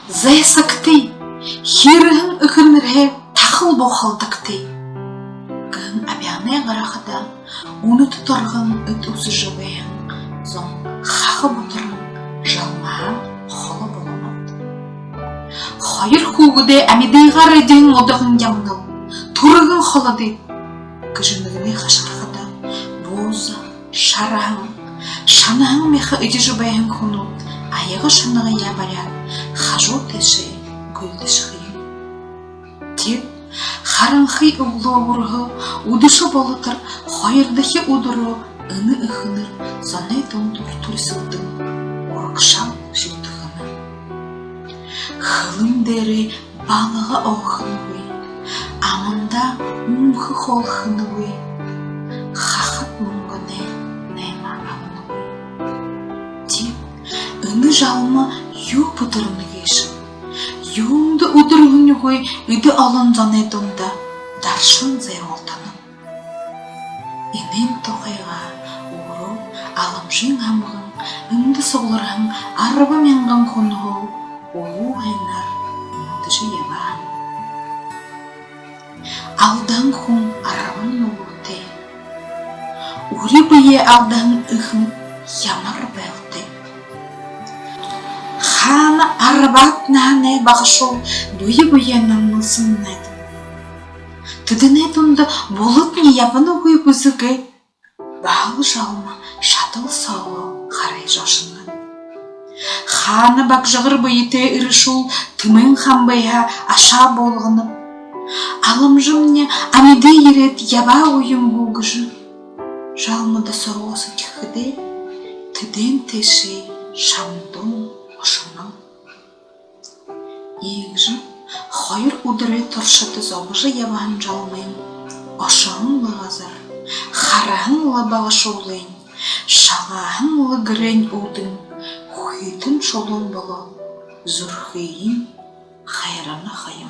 зайсакты, хирыгын ыкынырhe тахыл бохалдыкты. Гын абяны гарахада, уны тұтырғын үт өзі жабайын, зон хақы бұтырын жалма холы боламады. Хайыр хугыды әмедейғар еден одығын ямныл, тұрығын холады, кыжынығыны қашқарғада, бозы, шарағын, шанағын меқі үді жабайын күні, айығы шанығы ябарян, хажу теші, гүлді шығайын. Тек, харынхи углу урғы, удышы болытыр, хайырдахи удыры, ыны ыхыныр, занай тондур турсылдың, орықшам жүктіғыны. Хылым дәрі балығы оғынуы, амында мұңғы холхынуы, хақыт мұңғыны нәйма алынуы. Тек, ыны жалма ю бұдырыны кешін. Юңды удырғынуы үді алын занайдыңда даршын зәй олтанын. Инен тоқайға уру алымжың амғын, үнді соғылырғын арыбы менғын қонуы, олу ғайнар мұндыжы ебан. Алдан құн арабын ұлыты, ұри бұйе алдан ұғын ямар бәлді. Хана арбат нане бағышу бұйы намылсын нәді. Түдіне тұнды болыт не ябыны ғой бұзығы, бағы жалма шатыл сауы қарай жошынған. Хана бақ жағыр бұйыты үрішул түмін қамбайға аша болғынып, алымжымне амиды ерет яба ойын бұғыжы, жалмыда соросы тіхіде, түден теші шамдың ошының. Егжі, хайыр удыры тұршыты зоғыжы ябан жалмайын, ошыңлы ғазыр, хараңлы бағышулайын, шағаңлы гірен удың, хуйтын шолын болу, зүрхейін, хайраны хайым.